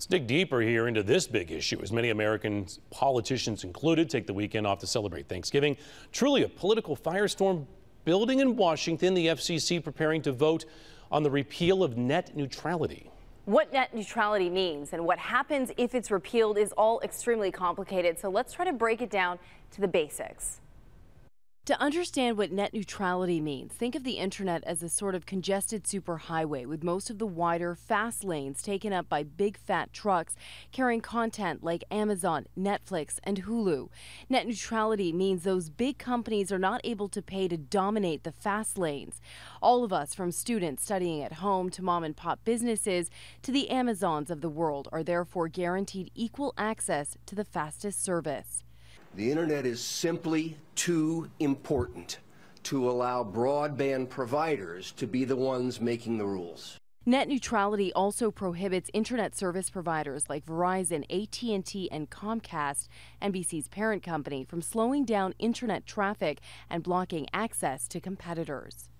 Let's dig deeper here into this big issue as many American politicians included take the weekend off to celebrate Thanksgiving. Truly a political firestorm building in Washington, the FCC preparing to vote on the repeal of net neutrality. What net neutrality means and what happens if it's repealed is all extremely complicated. So let's try to break it down to the basics. To understand what net neutrality means, think of the internet as a sort of congested superhighway with most of the wider, fast lanes taken up by big fat trucks carrying content like Amazon, Netflix, and Hulu. Net neutrality means those big companies are not able to pay to dominate the fast lanes. All of us, from students studying at home to mom and pop businesses to the Amazons of the world, are therefore guaranteed equal access to the fastest service. The internet is simply too important to allow broadband providers to be the ones making the rules. Net neutrality also prohibits internet service providers like Verizon, at&t, and Comcast, NBC's parent company, from slowing down internet traffic and blocking access to competitors.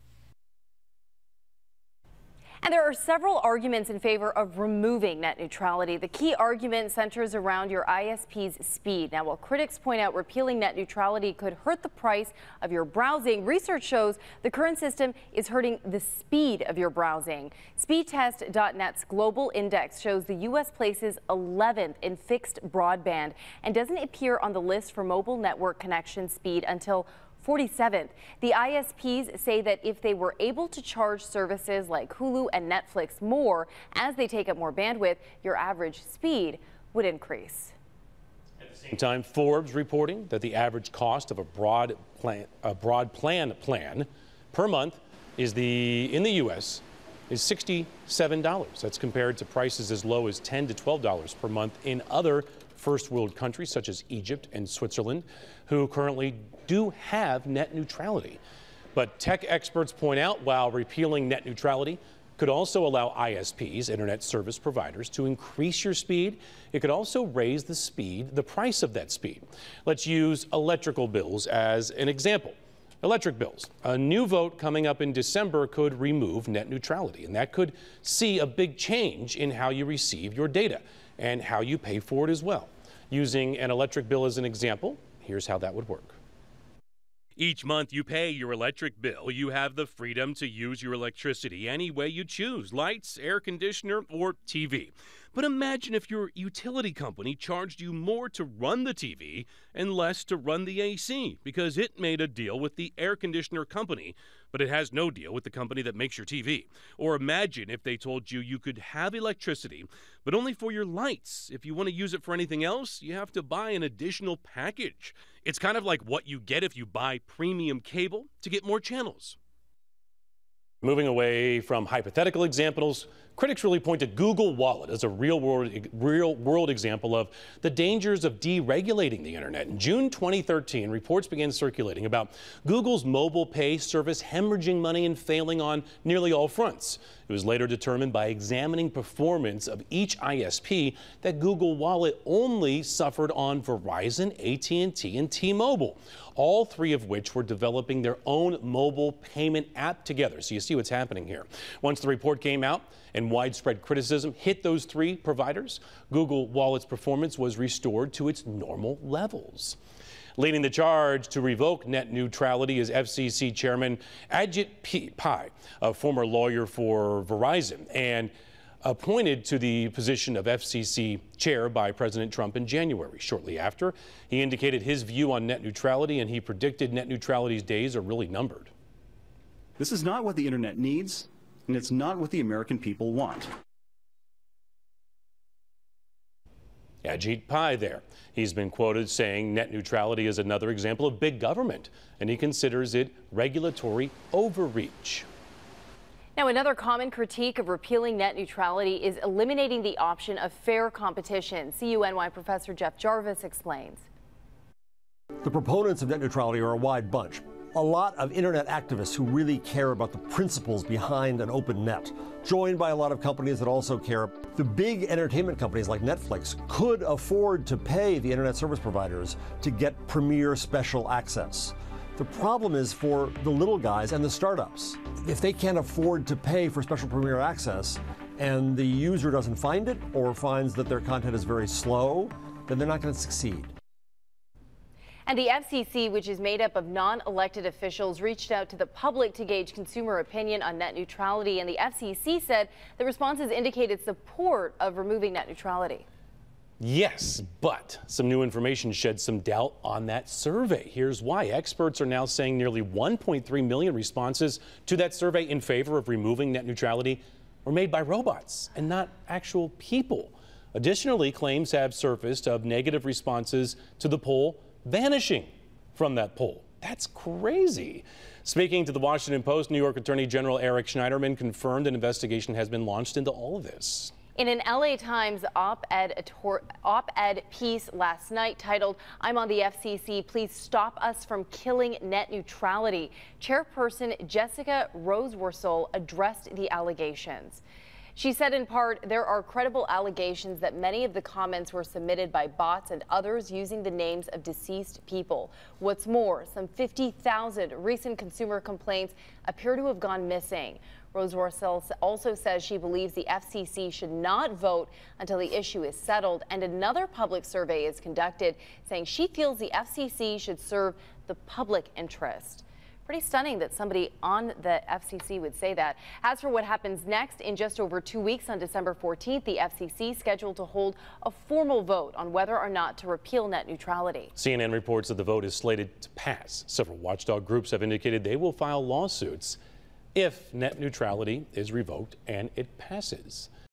And there are several arguments in favor of removing net neutrality. The key argument centers around your ISP's speed. Now, while critics point out repealing net neutrality could hurt the price of your browsing, research shows the current system is hurting the speed of your browsing. Speedtest.net's global index shows the U.S. places 11th in fixed broadband and doesn't appear on the list for mobile network connection speed until 47th. The ISPs say that if they were able to charge services like Hulu and Netflix more as they take up more bandwidth, your average speed would increase. At the same time, Forbes reporting that the average cost of a broad plan per month in the U.S. is $67. That's compared to prices as low as $10 to $12 per month in other first world countries such as Egypt and Switzerland, who currently do have net neutrality. But tech experts point out while repealing net neutrality could also allow ISPs, internet service providers, to increase your speed, it could also raise the price of that speed. Let's use electrical bills as an example. Electric bills. A new vote coming up in December could remove net neutrality, and that could see a big change in how you receive your data and how you pay for it as well. Using an electric bill as an example, here's how that would work. Each month you pay your electric bill, you have the freedom to use your electricity any way you choose, lights, air conditioner, or TV. But imagine if your utility company charged you more to run the TV and less to run the AC because it made a deal with the air conditioner company, but it has no deal with the company that makes your TV. Or imagine if they told you you could have electricity, but only for your lights. If you want to use it for anything else, you have to buy an additional package. It's kind of like what you get if you buy premium cable to get more channels. Moving away from hypothetical examples, critics really point to Google Wallet as a real-world example of the dangers of deregulating the internet. In June 2013, reports began circulating about Google's mobile pay service hemorrhaging money and failing on nearly all fronts. It was later determined by examining performance of each ISP that Google Wallet only suffered on Verizon, at&t, and T-Mobile, all three of which were developing their own mobile payment app together. So you see what's happening here. Once the report came out and widespread criticism hit those three providers, Google Wallet's performance was restored to its normal levels. Leading the charge to revoke net neutrality is FCC Chairman Ajit Pai, a former lawyer for Verizon and appointed to the position of FCC chair by President Trump in January. Shortly after, he indicated his view on net neutrality, and he predicted net neutrality's days are really numbered. This is not what the internet needs, and it's not what the American people want. Ajit Pai there. He's been quoted saying net neutrality is another example of big government, and he considers it regulatory overreach. Now, another common critique of repealing net neutrality is eliminating the option of fair competition. CUNY professor Jeff Jarvis explains. The proponents of net neutrality are a wide bunch. A lot of internet activists who really care about the principles behind an open net, joined by a lot of companies that also care. The big entertainment companies like Netflix could afford to pay the internet service providers to get premier special access. The problem is for the little guys and the startups. If they can't afford to pay for special premier access, and the user doesn't find it or finds that their content is very slow, then they're not going to succeed. And the FCC, which is made up of non-elected officials, reached out to the public to gauge consumer opinion on net neutrality. And the FCC said the responses indicated support of removing net neutrality. Yes, but some new information sheds some doubt on that survey. Here's why. Experts are now saying nearly 1.3 million responses to that survey in favor of removing net neutrality were made by robots and not actual people. Additionally, claims have surfaced of negative responses to the poll vanishing from that poll. That's crazy. Speaking to the Washington Post, New York Attorney General Eric Schneiderman confirmed an investigation has been launched into all of this. In an LA Times op-ed piece last night titled, "I'm on the FCC, please stop us from killing net neutrality," Chairperson Jessica Roseworcel addressed the allegations. She said in part, there are credible allegations that many of the comments were submitted by bots and others using the names of deceased people. What's more, some 50,000 recent consumer complaints appear to have gone missing. Roseworcel also says she believes the FCC should not vote until the issue is settled, and another public survey is conducted saying she feels the FCC should serve the public interest. Pretty stunning that somebody on the FCC would say that. As for what happens next, in just over 2 weeks on December 14th, the FCC is scheduled to hold a formal vote on whether or not to repeal net neutrality. CNN reports that the vote is slated to pass. Several watchdog groups have indicated they will file lawsuits if net neutrality is revoked and it passes.